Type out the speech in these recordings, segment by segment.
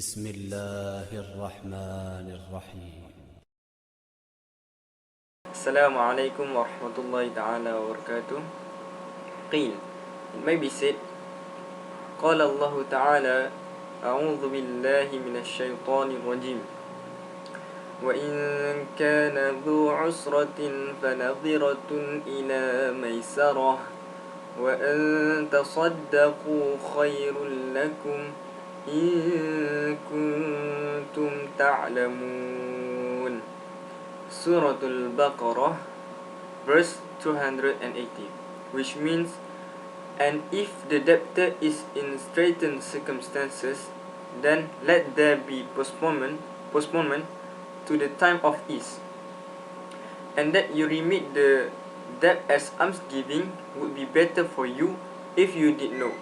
بسم الله الرحمن الرحيم. السلام عليكم ورحمة الله تعالى وبركاته. قيل, it may be said, قال الله تعالى أعوذ بالله من الشيطان الرجيم وإن كان ذو عسرة فنظرة إلى ميسرة وأن تصدقوا خير لكم إن كنتم تعلمون. Surah Al-Baqarah, verse 280, which means, and if the debtor is in straitened circumstances, then let there be postponement to the time of ease, and that you remit the debt as almsgiving would be better for you if you did know.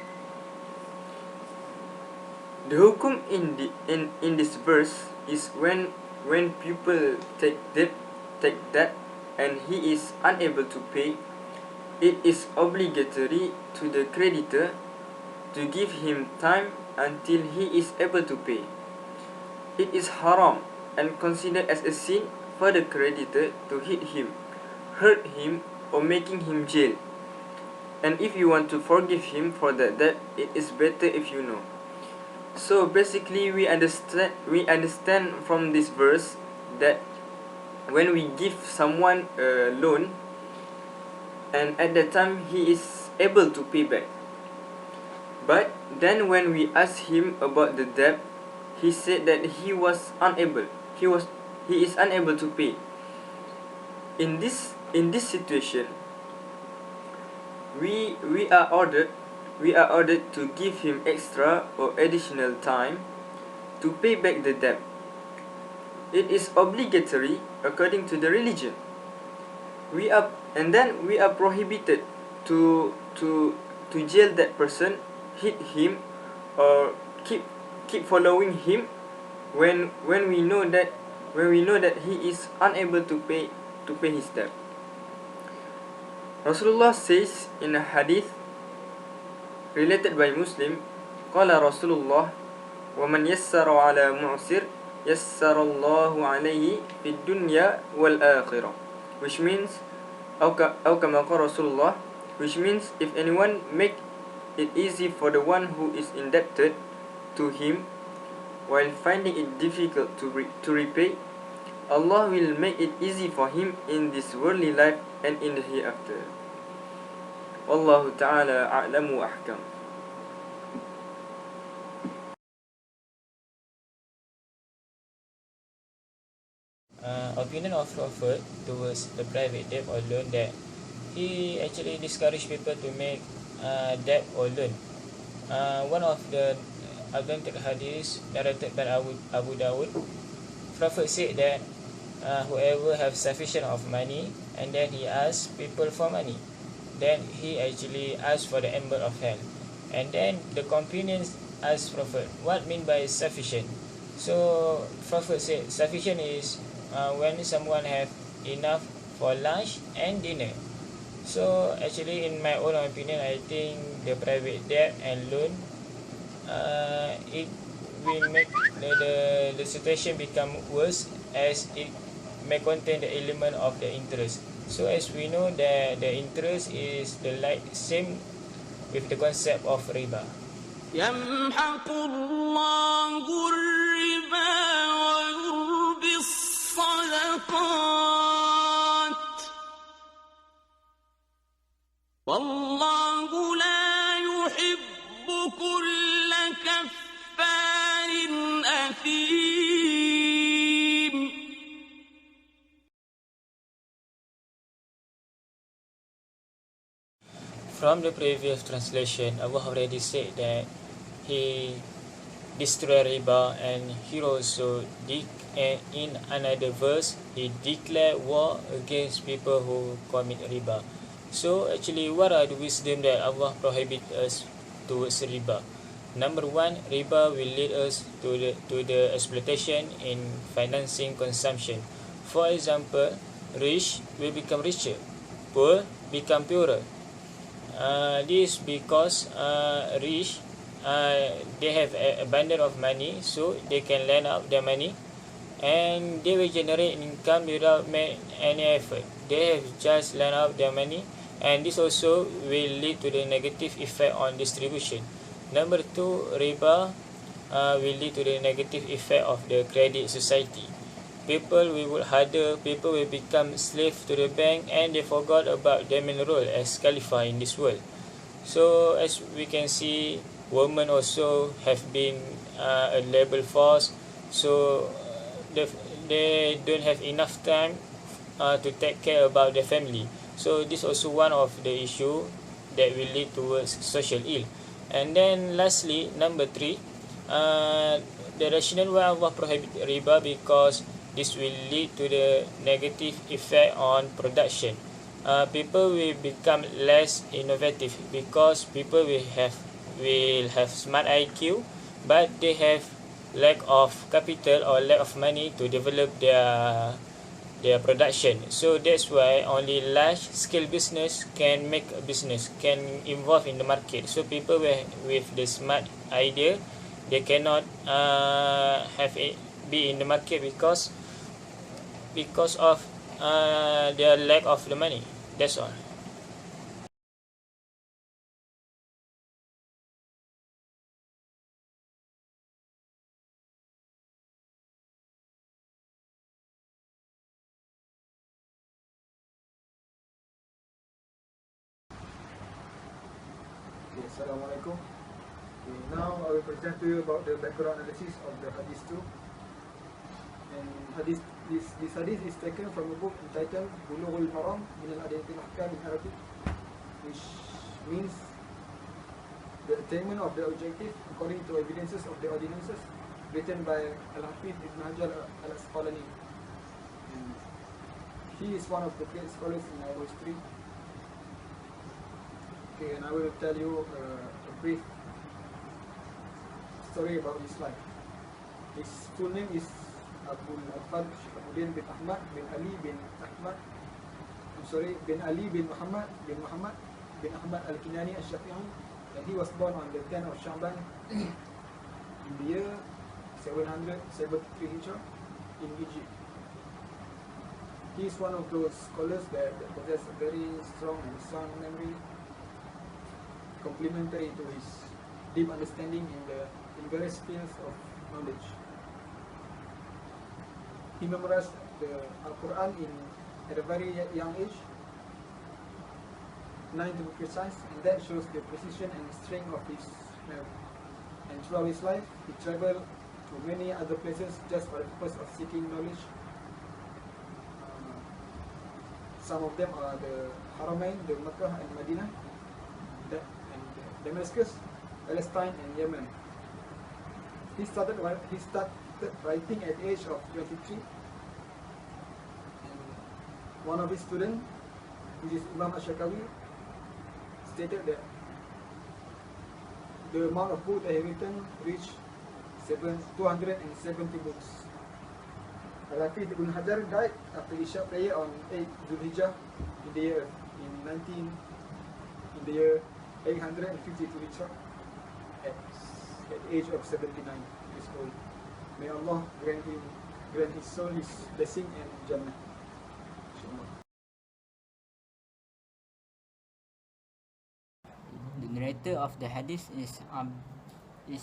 The hukum in this verse is when people take debt and he is unable to pay, it is obligatory to the creditor to give him time until he is able to pay. It is haram and considered as a sin for the creditor to hit him, hurt him, or making him jail. And if you want to forgive him for that debt, it is better if you know. So basically we understand from this verse that when we give someone a loan and at that time he is able to pay back, but then when we ask him about the debt, he said that he is unable to pay. In this situation, we are ordered to give him extra or additional time to pay back the debt. It is obligatory according to the religion. We are prohibited to jail that person, hit him, or keep following him when we know that he is unable to pay his debt. Rasulullah says in a hadith related by Muslim, qala Rasulullah wa man yassara ala mu'sir yassara Allahu alayhi fid dunya wal akhirah, which means kama qala Rasulullah, which means if anyone make it easy for the one who is indebted to him while finding it difficult to repay, Allah will make it easy for him in this worldly life and in the hereafter. Wallahu ta'ala a'lamu ahkam. Opinion of Prophet towards the private debt or loan, that he actually discouraged people to make debt or loan. One of the authentic hadiths narrated by Abu Dawud, Prophet said that whoever have sufficient of money and then he asks people for money, then he actually asks for the ember of hell. And then the companions asked Prophet, what mean by sufficient? So Prophet said sufficient is when someone have enough for lunch and dinner. So actually, in my own opinion, I think the private debt and loan, it will make the situation become worse, as it may contain the element of the interest. So as we know that the interest is the same with the concept of riba. يمحق الله الربا ويربي الصدقات والله لا يحب كل كفار أثيم. From the previous translation, Allah already said that he destroyed riba, and he also in another verse he declared war against people who commit riba. So actually, what are the wisdom that Allah prohibit us towards riba? Number one, riba will lead us to the exploitation in financing consumption. For example, rich will become richer, poor become poorer. This because rich they have abundance of money, so they can lend out their money, and they will generate income without make any effort. They have just lend out their money, and this also will lead to the negative effect on distribution. Number two, riba will lead to the negative effect of the credit society. People will work harder, people will become slave to the bank, and they forgot about their main role as Khalifa in this world. So as we can see, women also have been a labor force, so they don't have enough time to take care about their family. So this also one of the issue that will lead towards social ill. And then lastly, number three, the rationale why Allah prohibit riba, because this will lead to the negative effect on production. People will become less innovative because people will have smart IQ, but they have lack of capital or lack of money to develop their production. So that's why only large scale business can make a business, can involve in the market. So people with the smart idea, they cannot have it be in the market because of their lack of the money. That's all. Okay, Assalamualaikum. Okay, now I will present to you about the background analysis of the hadith 2. And this hadith is taken from a book entitled Bulughul Maram min al-Adiyatil Ahkam in Arabic, which means the attainment of the objective according to evidences of the ordinances, written by Al-Hafiz Ibn Hajar Al-Asqalani. And he is one of the great scholars in our history. Okay, and I will tell you a brief story about his life. His full name is bin Ahmad bin Ali bin Ahmad. Bin Ali bin Muhammad bin Ahmad Al-Kinani Al-Shafi'i, and he was born on the 10th of Sha'ban in the year 773 Hijrah in Egypt. He is one of those scholars that possess a very strong and sound memory, complementary to his deep understanding in various fields of knowledge. He memorized the Al-Quran at a very young age, 9 to be precise, and that shows the precision and strength of his memory. And throughout his life, he traveled to many other places just for the purpose of seeking knowledge. Some of them are the Haramain, the Makkah and Medina, and Damascus, Palestine and Yemen. He started writing at the age of 23. And one of his students, which is Imam Ash-Shakawi, stated that the amount of books that he written reached 270 books. Al-Hafiz Ibn Hajar died after Isha prayer on 8 Zulhijjah in the year 852 Hijrah at the age of 79 years old. May Allah grant his soul his blessing and Jannah. The narrator of the hadith is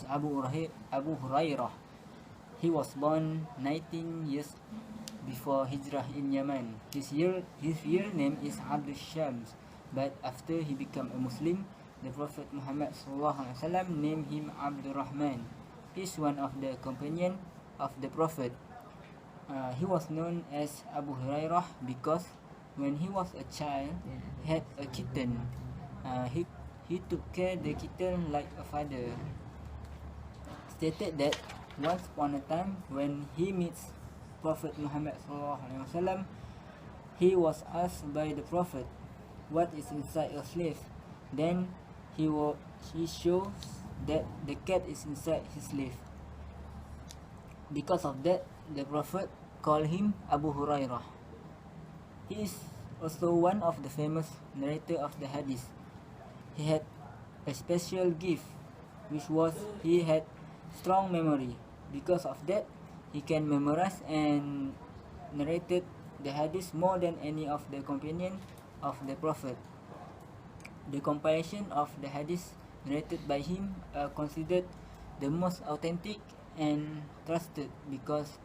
Abu Hurairah. He was born 19 years before Hijrah in Yemen. His real name is Abdul Shams, but after he became a Muslim, the Prophet Muhammad ﷺ named him Abdul Rahman. He is one of the companions of the Prophet. He was known as Abu Hurairah because when he was a child, he had a kitten. He took care of the kitten like a father. Stated that once upon a time, when he meets Prophet Muhammad ﷺ, he was asked by the Prophet, "What is inside a slave?" Then he shows that the cat is inside his slave. Because of that, the Prophet called him Abu Hurairah. He is also one of the famous narrator of the hadith. He had a special gift which was he had strong memory. Because of that, he can memorize and narrated the hadith more than any of the companion of the Prophet. The compilation of the hadith narrated by him are considered the most authentic and trusted because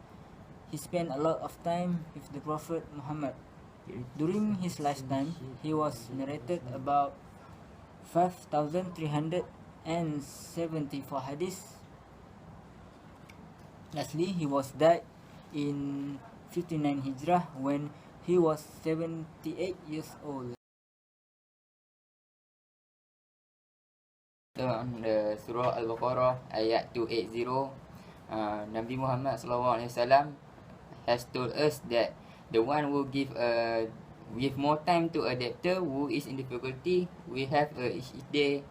he spent a lot of time with the Prophet Muhammad. During his lifetime, he was narrated about 5,374 hadiths. Lastly, he was died in 59 Hijrah when he was 78 years old. On the Surah Al-Baqarah ayat 280, Nabi Muhammad SAW has told us that the one who give more time to a debtor who is in difficulty, we have each day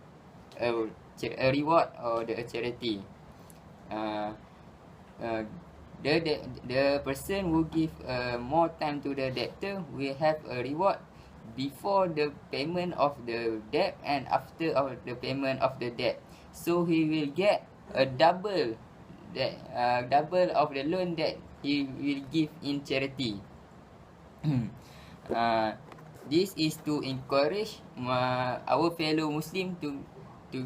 a reward or a charity. The person who give more time to the debtor will have a reward before the payment of the debt and after of the payment of the debt. So he will get a double of the loan that he will give in charity. This is to encourage our fellow Muslim to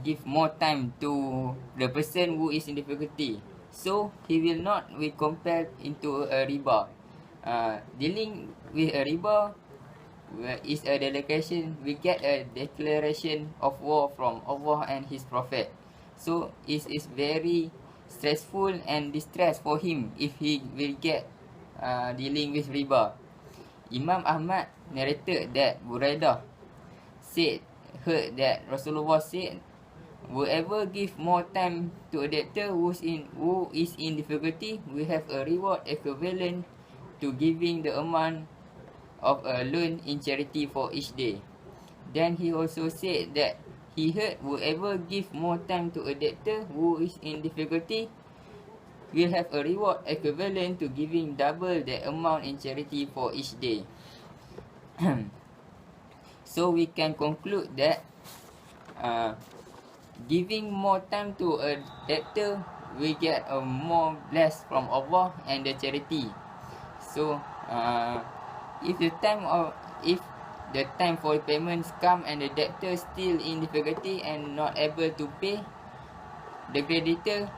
give more time to the person who is in difficulty. So he will not be compelled into a riba. Dealing with a riba is a delegation. We get a declaration of war from Allah and His Prophet. So it is very stressful and distress for him if he will get dealing with riba. Imam Ahmad narrated that Buraidah heard that Rasulullah said, whoever give more time to a debtor who is in difficulty will have a reward equivalent to giving the amount of a loan in charity for each day. Then he also said that he heard whoever give more time to a debtor who is in difficulty will have a reward equivalent to giving double the amount in charity for each day. So we can conclude that giving more time to a debtor we get a more blessed from Allah and the charity. So if the time for payments come and the debtor still in difficulty and not able to pay, the creditor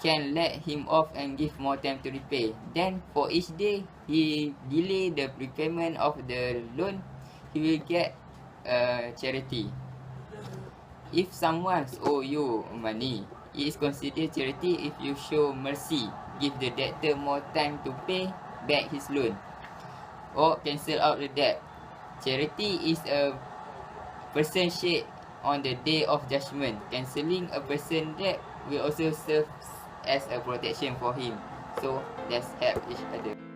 can let him off and give more time to repay. Then for each day he delay the repayment of the loan, he will get charity. If someone owe you money, it is considered charity if you show mercy, give the debtor more time to pay back his loan or cancel out the debt. Charity is a person shade on the day of judgment. Cancelling a person's debt will also serve as a protection for him. So let's help each other.